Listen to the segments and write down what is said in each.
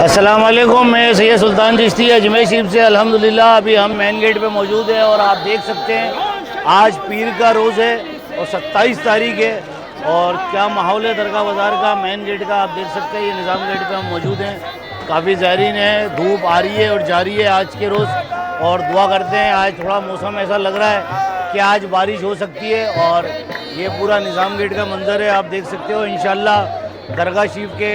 अस्सलाम वालेकुम, मैं सैयद सुल्तान चिश्ती अजमेर शरीफ से। अल्हम्दुलिल्लाह अभी हम मेन गेट पे मौजूद हैं और आप देख सकते हैं आज पीर का रोज़ है और 27 तारीख है और क्या माहौल है दरगाह बाज़ार का, मेन गेट का। आप देख सकते हैं ये निज़ाम गेट पे हम मौजूद हैं। काफ़ी ज़ायरीन है, धूप आ रही है और जा रही है आज के रोज़, और दुआ करते हैं आज थोड़ा मौसम ऐसा लग रहा है कि आज बारिश हो सकती है। और ये पूरा निज़ाम गेट का मंज़र है, आप देख सकते हो। इंशाल्लाह दरगाह शरीफ के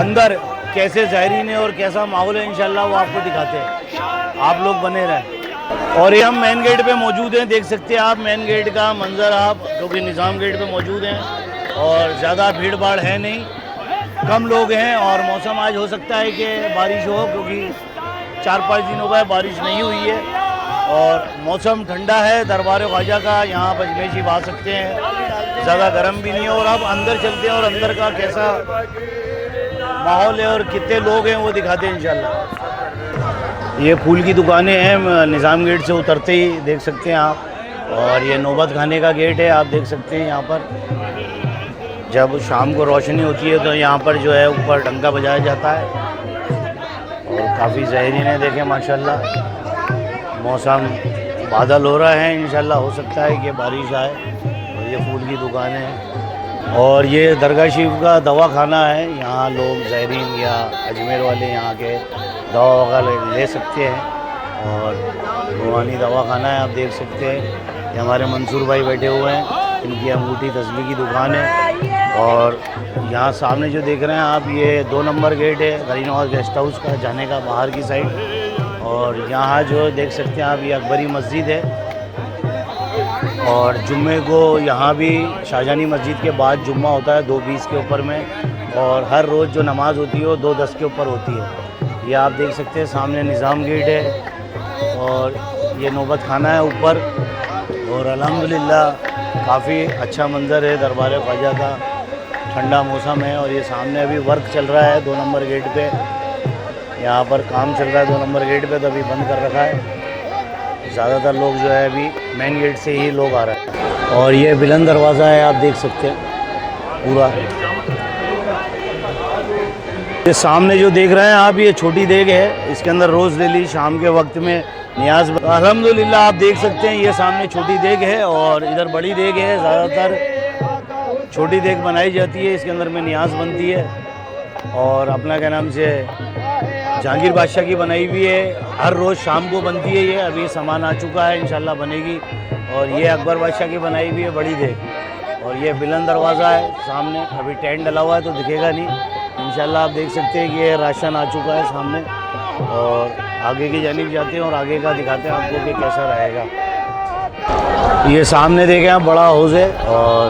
अंदर कैसे ज़ायरीन है और कैसा माहौल है इंशाल्लाह वो आपको दिखाते हैं। आप लोग बने रहें। और ये हम मेन गेट पे मौजूद हैं, देख सकते हैं आप मेन गेट का मंज़र आप, क्योंकि निज़ाम गेट पे मौजूद हैं और ज़्यादा भीड़ भाड़ है नहीं, कम लोग हैं। और मौसम आज हो सकता है कि बारिश हो, क्योंकि 4-5 दिन हो गए बारिश नहीं हुई है और मौसम ठंडा है। दरबार ख्वाजा का यहाँ पर अजमेर आ सकते हैं, ज़्यादा गर्म भी नहीं है। और अब अंदर चलते हैं और अंदर का कैसा माहौल है और कितने लोग हैं वो दिखाते हैं इंशाल्लाह। ये फूल की दुकानें हैं निज़ाम गेट से उतरते ही, देख सकते हैं आप। और ये नौबत खाने का गेट है, आप देख सकते हैं। यहाँ पर जब शाम को रोशनी होती है तो यहाँ पर जो है ऊपर डंका बजाया जाता है और काफ़ी ज़ायरीन है। देखें माशाल्लाह मौसम बादल हो रहा है, इंशाल्लाह हो सकता है कि बारिश आए। और ये फूल की दुकानें हैं और ये दरगाह शरीफ का दवा खाना है। यहाँ लोग ज़ायरीन या अजमेर वाले यहाँ के दवा वगैरह ले सकते हैं और रूहानी दवा खाना है, आप देख सकते हैं। ये हमारे मंसूर भाई बैठे हुए हैं, इनकी अंगूठी तस्बीह की दुकान है। और यहाँ सामने जो देख रहे हैं आप, ये 2 नंबर गेट है गरीब नवाज गेस्ट हाउस का जाने का बाहर की साइड। और यहाँ जो देख सकते हैं आप, ये अकबरी मस्जिद है और जुम्मे को यहाँ भी शाहजहानी मस्जिद के बाद जुम्मा होता है 2:20 के ऊपर में, और हर रोज़ जो नमाज़ होती है वो 2:10 के ऊपर होती है। ये आप देख सकते हैं सामने निज़ाम गेट है और ये नौबत खाना है ऊपर। और अल्हम्दुलिल्लाह काफ़ी अच्छा मंज़र है दरबार ख्वाजा का, ठंडा मौसम है। और ये सामने अभी वर्क चल रहा है 2 नंबर गेट पे, यहाँ पर काम चल रहा है 2 नंबर गेट पे, तो अभी बंद कर रखा है। ज़्यादातर लोग जो है अभी मेन गेट से ही लोग आ रहे हैं। और ये बुलंद दरवाज़ा है, आप देख सकते हैं पूरा। ये सामने जो देख रहे हैं आप, ये छोटी देग है, इसके अंदर रोज़ डेली शाम के वक्त में नियाज। अल्हम्दुलिल्लाह आप देख सकते हैं ये सामने छोटी देग है और इधर बड़ी देग है। ज़्यादातर छोटी देग बनाई जाती है, इसके अंदर में नियाज बनती है। और अपना क्या नाम से जहांगीर बादशाह की बनाई हुई है, हर रोज़ शाम को बनती है। ये अभी सामान आ चुका है, इंशाल्लाह बनेगी। और ये अकबर बादशाह की बनाई हुई है बड़ी देग। और ये बुलंद दरवाज़ा है सामने, अभी टेंट डला हुआ है तो दिखेगा नहीं। इंशाल्लाह आप देख सकते हैं कि ये राशन आ चुका है सामने। और आगे की जानिब जाते हैं और आगे का दिखाते हैं आपको कि कैसा रहेगा। ये सामने देखें आप, बड़ा हाउस है और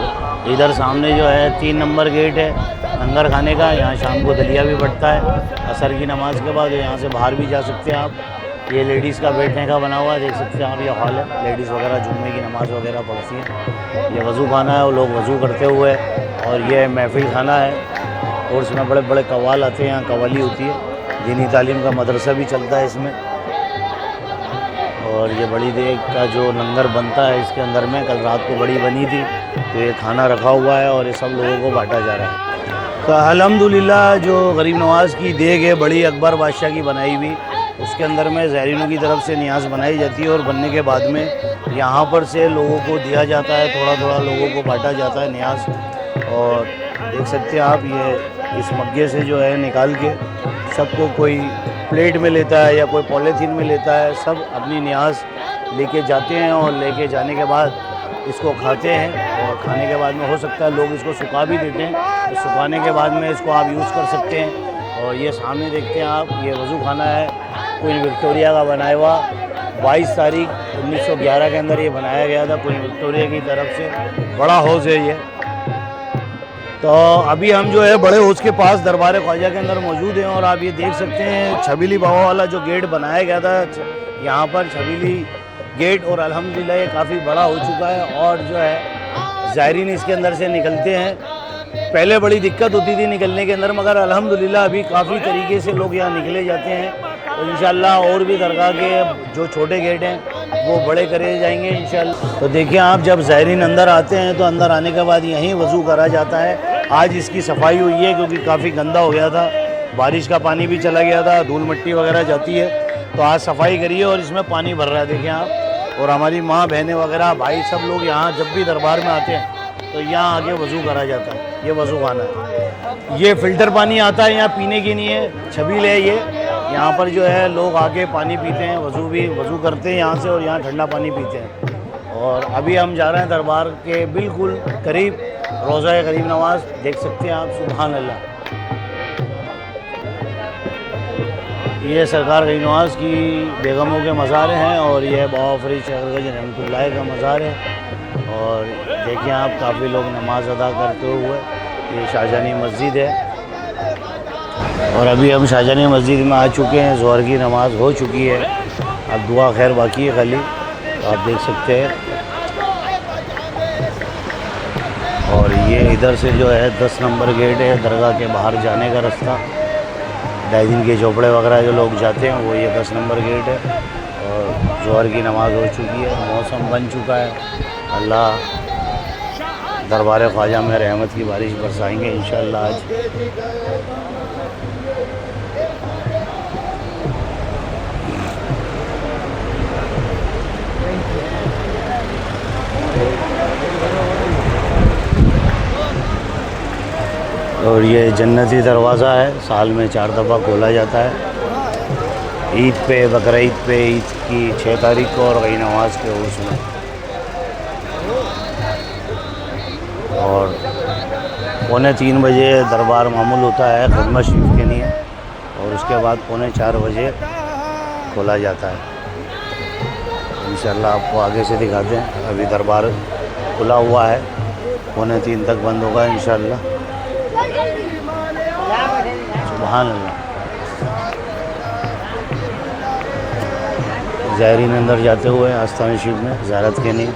इधर सामने जो है 3 नंबर गेट है लंगर खाने का। यहाँ शाम को दलिया भी बढ़ता है असर की नमाज के बाद। यहाँ से बाहर भी जा सकते हैं आप। ये लेडीज़ का बैठने का बना हुआ है, देख सकते हैं आप। ये हॉल है, लेडीज़ वगैरह जुम्मे की नमाज़ वगैरह पढ़ती हैं। ये वज़ू खाना है, वो लोग वज़ू करते हुए। और ये महफिल खाना है और इसमें बड़े बड़े कव्वाल आते हैं, यहाँ कव्वाली होती है। दीनी तालीम का मदरसा भी चलता है इसमें। और ये बड़ी देग का जो लंगर बनता है इसके अंदर में, कल रात को बड़ी बनी थी तो ये खाना रखा हुआ है और ये सब लोगों को बांटा जा रहा है। तो अल्हम्दुलिल्लाह जो गरीब नवाज़ की देग है बड़ी अकबर बादशाह की बनाई हुई, उसके अंदर में ज़ायरीनों की तरफ से नियाज़ बनाई जाती है और बनने के बाद में यहाँ पर से लोगों को दिया जाता है, थोड़ा थोड़ा लोगों को बांटा जाता है नियाज़। और देख सकते हैं आप, ये इस मग्गे से जो है निकाल के सबको कोई प्लेट में लेता है या कोई पॉलीथीन में लेता है, सब अपनी नियाज़ लेके जाते हैं। और लेके जाने के बाद इसको खाते हैं और खाने के बाद में हो सकता है लोग इसको सुखा भी देते हैं, तो सुखाने के बाद में इसको आप यूज़ कर सकते हैं। और ये सामने देखते हैं आप, ये वज़ू खाना है क्वीन विक्टोरिया का बनाया हुआ। 22 तारीख 1911 के अंदर ये बनाया गया था क्वीन विक्टोरिया की तरफ से। बड़ा हाउस है ये। तो अभी हम जो है बड़े हाउस के पास दरबार ख्वाजा के अंदर मौजूद हैं और आप ये देख सकते हैं छबीली बाबा वाला जो गेट बनाया गया था यहाँ पर, छबीली गेट। और अल्हम्दुलिल्लाह ये काफ़ी बड़ा हो चुका है और जो है ज़ायरीन इसके अंदर से निकलते हैं। पहले बड़ी दिक्कत होती थी निकलने के अंदर, मगर अल्हम्दुलिल्लाह अभी काफ़ी तरीके से लोग यहाँ निकले जाते हैं। तो इंशाल्लाह और भी दरगाह के जो छोटे गेट हैं वो बड़े करे जाएंगे इंशाल्लाह। तो देखिए आप, जब ज़ायरीन अंदर आते हैं तो अंदर आने के बाद यहीं वज़ू करा जाता है। आज इसकी सफाई हुई है क्योंकि काफ़ी गंदा हो गया था बारिश का पानी भी चला गया था, धूल मिट्टी वगैरह जाती है, तो आज सफाई करिए और इसमें पानी भर रहा है, देखें आप। और हमारी माँ बहनें वगैरह भाई सब लोग यहाँ जब भी दरबार में आते हैं तो यहाँ आके वज़ू करा जाता है। ये वज़ू खाना है, ये फ़िल्टर पानी आता है यहाँ पीने की नहीं है, छबील है ये। यहाँ पर जो है लोग आके पानी पीते हैं, वज़ू करते हैं यहाँ से, और यहाँ ठंडा पानी पीते हैं। और अभी हम जा रहे हैं दरबार के बिल्कुल करीब, रोज़ा करीब नवाज़ देख सकते हैं आप। सुभान अल्लाह। ये सरकार गरीब नवाज़ की बेगमों के मज़ार हैं और ये बाबा फरीद शहरगंज रहमतुल्लाह का मज़ार है। और देखिए आप काफ़ी लोग नमाज अदा करते हुए, ये शाहजहानी मस्जिद है। और अभी हम शाहजहानी मस्जिद में आ चुके हैं, ज़ोहर की नमाज़ हो चुकी है, अब दुआ खैर बाकी है खाली, तो आप देख सकते हैं। और ये इधर से जो है 10 नंबर गेट है, दरगाह के बाहर जाने का रास्ता। डाइजिन के झोपड़े वगैरह जो लोग जाते हैं वो ये 10 नंबर गेट है। और ज़ोहर की नमाज़ हो चुकी है, मौसम बन चुका है। अल्लाह दरबार ख्वाजा में रहमत की बारिश बरसाएंगे इंशाअल्लाह आज। और ये जन्नती दरवाज़ा है, साल में 4 दफ़ा खोला जाता है। ईद पे, बकरा ईद पे, ईद की 6 तारीख को और गई नवाज़ के उर्स में। और 2:45 बजे दरबार मामूल होता है खिदमत शरीफ के लिए, और उसके बाद 3:45 बजे खोला जाता है। इंशाअल्लाह आपको आगे से दिखाते हैं। अभी दरबार खुला हुआ है, 2:45 तक बंद होगा इंशाअल्लाह। सुभान अल्लाह। ज़ायरीन अंदर जाते हुए आस्थान शरीफ में ज़ियारत के लिए।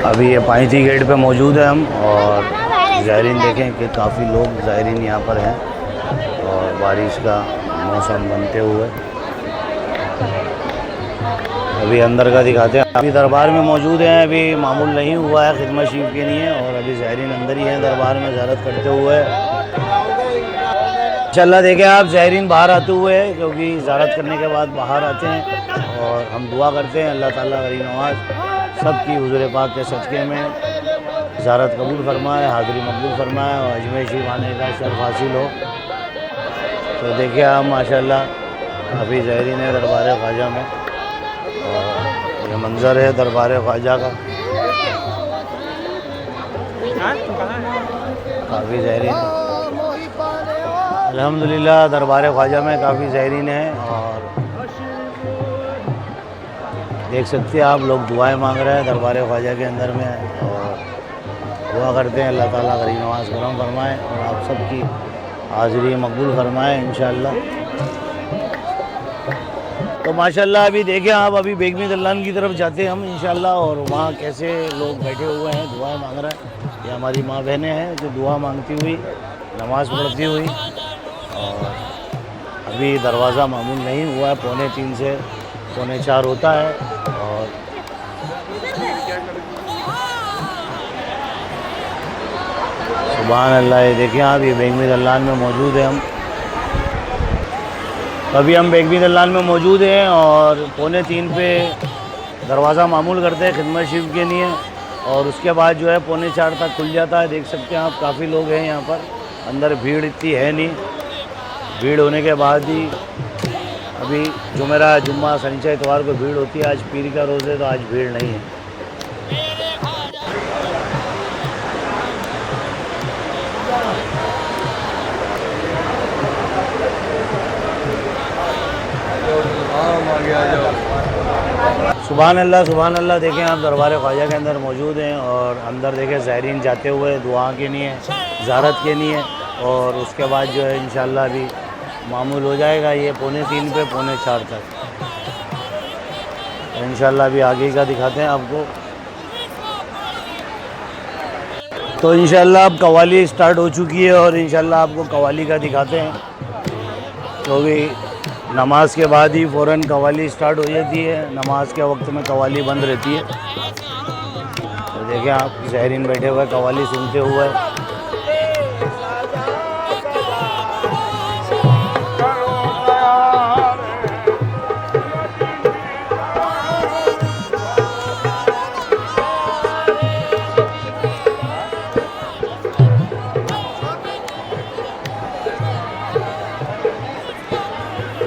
अभी ये पाइथी गेट पे मौजूद है हम, और ज़ायरीन देखें कि काफ़ी लोग ज़ायरीन यहाँ पर हैं, और बारिश का मौसम बनते हुए अभी अंदर का दिखाते हैं। अभी दरबार में मौजूद हैं, अभी मामूल नहीं हुआ है खिदमत शरीफ के लिए, और अभी ज़ायरीन अंदर ही हैं दरबार में ज़ियारत करते हुए। इंशाअल्लाह देखें आप ज़ायरीन बाहर आते हुए, क्योंकि ज़ियारत करने के बाद बाहर आते हैं, और हम दुआ करते हैं अल्लाह ताला गरीब नवाज़ सब की हुज़ूर पाक के सदक़े में ज़ियारत कबूल फरमाए, हाज़िरी मकबूल फरमाए, और अजमेर शरीफ आने का शर्फ़ हासिल हो। तो देखिए आप माशाअल्लाह अभी ज़ायरीन है दरबार ख्वाजा में, और ये मंज़र है दरबार ख्वाजा का। काफ़ी ज़ायरीन अल्हम्दुलिल्लाह दरबार ख्वाजा में काफ़ी ज़ायरीन है, और देख सकते हैं आप लोग दुआएं मांग रहे हैं दरबार ख्वाजा के अंदर में, और दुआ करते हैं अल्लाह ताला गरीब नवाज़ करम फरमाए और आप सब की हाज़िरी मकबूल फरमाए इंशाअल्लाह। तो माशाअल्लाह अभी देखें आप, अभी बेगमी दल्लान की तरफ जाते हैं हम इंशाअल्लाह, और वहाँ कैसे लोग बैठे हुए हैं दुआ मांग रहे हैं। ये हमारी माँ बहनें हैं जो दुआ मांगती हुई, नमाज़ पढ़ती हुई। और अभी दरवाज़ा मामूल नहीं हुआ है, 3:45 से 3:45 होता है। और सुभान अल्लाह, ये देखें आप, ये बेगमी दल्लान में मौजूद है हम। अभी हम बेगमी दल्लान में मौजूद हैं, और 3:45 पे दरवाज़ा मामूल करते हैं खिदमत शरीफ के लिए, और उसके बाद जो है 3:45 तक खुल जाता है। देख सकते हैं आप काफ़ी लोग हैं यहाँ पर, अंदर भीड़ इतनी है नहीं। भीड़ होने के बाद ही अभी जुमेरा, जुम्मा, शनिचर, इतवार को भीड़ होती है। आज पीर का रोज़ है तो आज भीड़ नहीं है। सुभान अल्लाह, सुभान अल्लाह। देखें आप दरबार ख्वाजा के अंदर मौजूद हैं, और अंदर देखें ज़ायरीन जाते हुए दुआ के लिए, ज़ियारत के लिए, और उसके बाद जो है इंशाअल्लाह अभी मामूल हो जाएगा ये 3:45 पे 3:45 तक। तो इंशाअल्लाह अभी आगे का दिखाते हैं आपको। तो इंशाअल्लाह अब कवाली स्टार्ट हो चुकी है, और इंशाअल्लाह आपको कवाली का दिखाते हैं। तो भी नमाज के बाद ही फ़ौरन कवाली स्टार्ट हो जाती है, नमाज के वक्त में कवाली बंद रहती है। तो देखिए आप ज़ायरीन बैठे हुए कव्वाली सुनते हुए।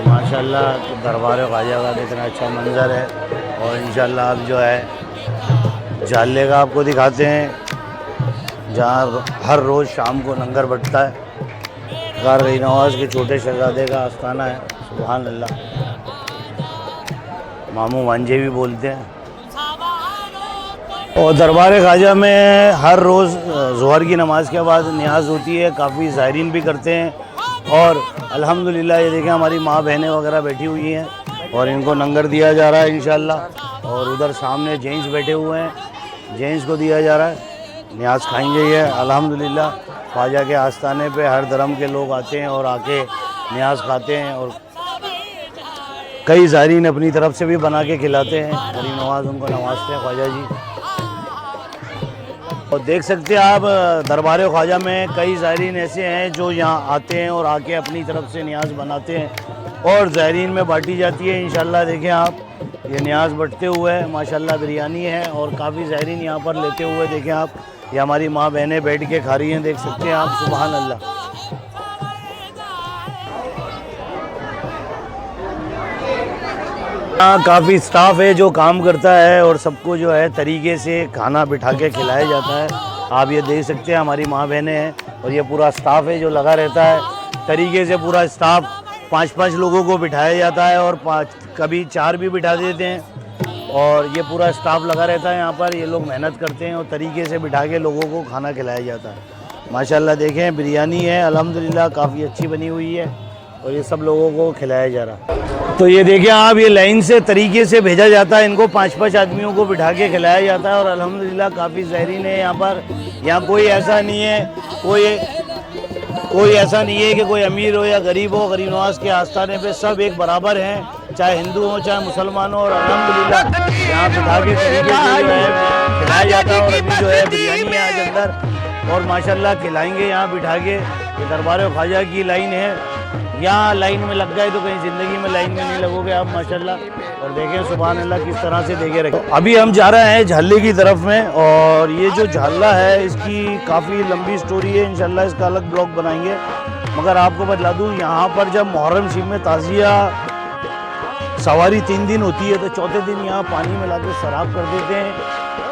माशाल्लाह तो दरबार ख्वाजा का कितना अच्छा मंज़र है। और इंशाल्लाह अब जो है जाले का आपको दिखाते हैं, जहाँ हर रोज़ शाम को लंगर बटता है। ग़ार नवाज़ के छोटे शहज़ादे का आस्थाना है। सुभान अल्लाह, मामू वांझे भी बोलते हैं। और दरबार ख्वाजा में हर रोज़ ज़ोहर की नमाज़ के बाद नियाज़ होती है, काफ़ी ज़ायरीन भी करते हैं। और अल्हम्दुलिल्लाह ये देखें हमारी माँ बहनें वगैरह बैठी हुई हैं और इनको लंगर दिया जा रहा है इंशाल्लाह। और उधर सामने जेंट्स बैठे हुए हैं, जेंट्स को दिया जा रहा है, नियाज़ खाएंगे ये अल्हम्दुलिल्लाह। ख्वाजा के आस्थाने पे हर धर्म के लोग आते हैं और आके नियाज़ खाते हैं। और कई ज़ायरीन अपनी तरफ से भी बना के खिलाते हैं, गरीब नवाज़ उनको नवाजते हैं ख्वाजा जी। और देख सकते हैं आप दरबार ख्वाजा में कई ज़ायरीन ऐसे हैं जो यहाँ आते हैं और आके अपनी तरफ से नियाज़ बनाते हैं और ज़ायरीन में बांटी जाती है इंशाल्लाह। देखें आप ये नियाज़ बटते हुए माशाल्लाह बिरयानी है और काफ़ी ज़ायरीन यहाँ पर लेते हुए देखें आप। ये हमारी माँ बहनें बैठ के खा रही हैं, देख सकते हैं आप। सुभान अल्लाह। काफ़ी स्टाफ है जो काम करता है और सबको जो है तरीके से खाना बिठा के खिलाया जाता है। आप ये देख सकते हैं हमारी माँ बहनें हैं और ये पूरा स्टाफ है जो लगा रहता है तरीके से। पूरा स्टाफ 5-5 लोगों को बिठाया जाता है और कभी 4 भी बिठा देते हैं। और ये पूरा स्टाफ लगा रहता है यहाँ पर, ये लोग मेहनत करते हैं और तरीके से बिठा के लोगों को खाना खिलाया जाता है। माशाल्लाह देखें बिरयानी है अल्हम्दुलिल्लाह, काफ़ी अच्छी बनी हुई है और ये सब लोगों को खिलाया जा रहा है। तो ये देखिए आप, ये लाइन से तरीके से भेजा जाता है, इनको 5-5 आदमियों को बिठा के खिलाया जाता है। और अल्हम्दुलिल्लाह काफ़ी ज़ायरीन है यहाँ पर। यहाँ कोई ऐसा नहीं है, कोई ऐसा नहीं है कि कोई अमीर हो या गरीब हो। गरीब नवाज़ के आस्थाने पे सब एक बराबर हैं, चाहे हिंदू हो चाहे मुसलमान हो। और अल्हम्दुलिल्लाह यहाँ बिठा के तरीके से जो है खिलाया जाता है। और अभी जो है बिरयानी है आज अंदर और माशाल्लाह खिलाएँगे यहाँ बिठा के। ये दरबार ख्वाजा की लाइन है, यहाँ लाइन में लग गए तो कहीं ज़िंदगी में लाइन में नहीं लगोगे आप माशाल्लाह। और देखें सुभान अल्लाह किस तरह से देखे रखे। अभी हम जा रहे हैं झाले की तरफ में और ये जो झाला है इसकी काफ़ी लंबी स्टोरी है, इंशाल्लाह इसका अलग ब्लॉग बनाएंगे। मगर आपको बतला दूँ, यहाँ पर जब मुहर्रम शरीफ में ताज़िया सवारी 3 दिन होती है तो चौथे दिन यहाँ पानी मिला के शराब कर देते हैं।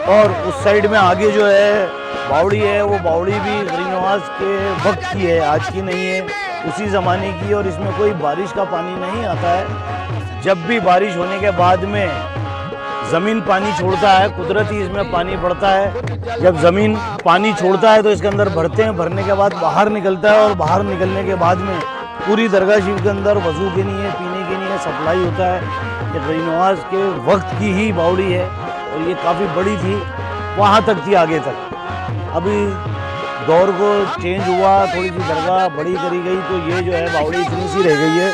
और उस साइड में आगे जो है बावड़ी है, वो बावड़ी भी गरीब नवाज़ के वक्त की है, आज की नहीं है, उसी ज़माने की। और इसमें कोई बारिश का पानी नहीं आता है। जब भी बारिश होने के बाद में ज़मीन पानी छोड़ता है, कुदरती इसमें पानी बढ़ता है। जब ज़मीन पानी छोड़ता है तो इसके अंदर भरते हैं, भरने के बाद बाहर निकलता है। और बाहर निकलने के बाद में पूरी दरगाह शरीफ के अंदर वज़ू के लिए, पीने के लिए सप्लाई होता है। ये गरीब नवाज़ के वक्त की ही बावड़ी है और ये काफ़ी बड़ी थी, वहाँ तक थी आगे तक। अभी दौर को चेंज हुआ, थोड़ी सी दरगाह बड़ी करी गई तो ये जो है बावड़ी इतनी सी रह गई है।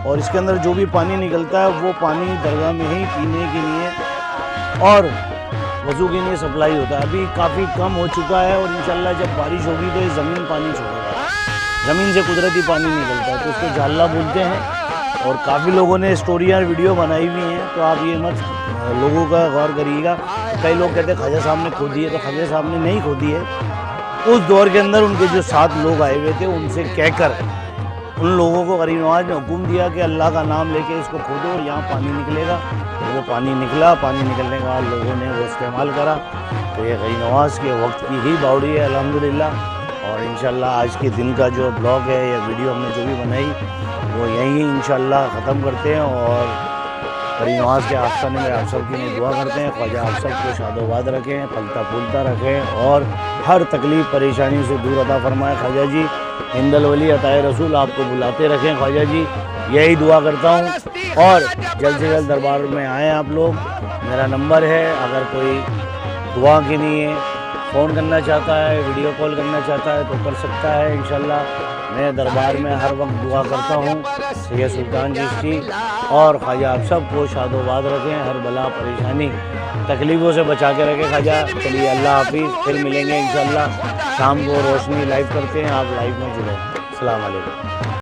और इसके अंदर जो भी पानी निकलता है वो पानी दरगाह में ही पीने के लिए और वज़ू के लिए सप्लाई होता है। अभी काफ़ी कम हो चुका है और इंशाल्लाह जब बारिश होगी तो ये ज़मीन पानी छोड़ेगा, ज़मीन से कुदरती पानी निकलता है तो उसको झाला बोलते हैं। और काफ़ी लोगों ने स्टोरियाँ वीडियो बनाई हुई हैं, तो आप ये मत लोगों का गौर करिएगा। कई लोग कहते हैं ख्वाजा साहब ने खो दी है, तो ख्वाजा साहब ने नहीं खो दी है। उस दौर के अंदर उनके जो 7 लोग आए हुए थे उनसे कहकर उन लोगों को गरीब नवाज़ ने हुक्म दिया कि अल्लाह का नाम लेके इसको खोदो और यहाँ पानी निकलेगा। तो वो पानी निकला, पानी निकलने के बाद लोगों ने वो इस्तेमाल करा। तो ये गरीब नवाज़ के वक्त की ही बावड़ी है अल्हम्दुलिल्लाह। और इंशाल्लाह आज के दिन का जो ब्लॉग है या वीडियो हमने जो भी बनाई वो यहीं इंशाल्लाह ख़त्म करते हैं। और गरीब नवाज़ के आस्थाने में आप सब के लिए दुआ करते हैं, ख्वाजा आप सबको शादोबाद रखें, फलता फूलता रखें और हर तकलीफ़ परेशानी से दूर अता फरमाए। ख्वाजा जी हिंदल वली अताए रसूल आपको बुलाते रखें ख्वाजा जी, यही दुआ करता हूँ। और जल्द से जल्द दरबार में आएँ आप लोग। मेरा नंबर है, अगर कोई दुआ के लिए फ़ोन करना चाहता है, वीडियो कॉल करना चाहता है तो कर सकता है इंशाल्लाह। मैं दरबार में हर वक्त दुआ करता हूँ। सैयद सुल्तान चिश्ती और ख्वाजा आप सबको शादोबाद रखें, हर बला परेशानी तकलीफ़ों से बचा के रखे ख्वाजा। चलिए अल्लाह हाफिज़, फिर मिलेंगे इंशाअल्लाह। शाम को रोशनी लाइव करते हैं, आप लाइव में जुड़े। अस्सलाम वालेकुम।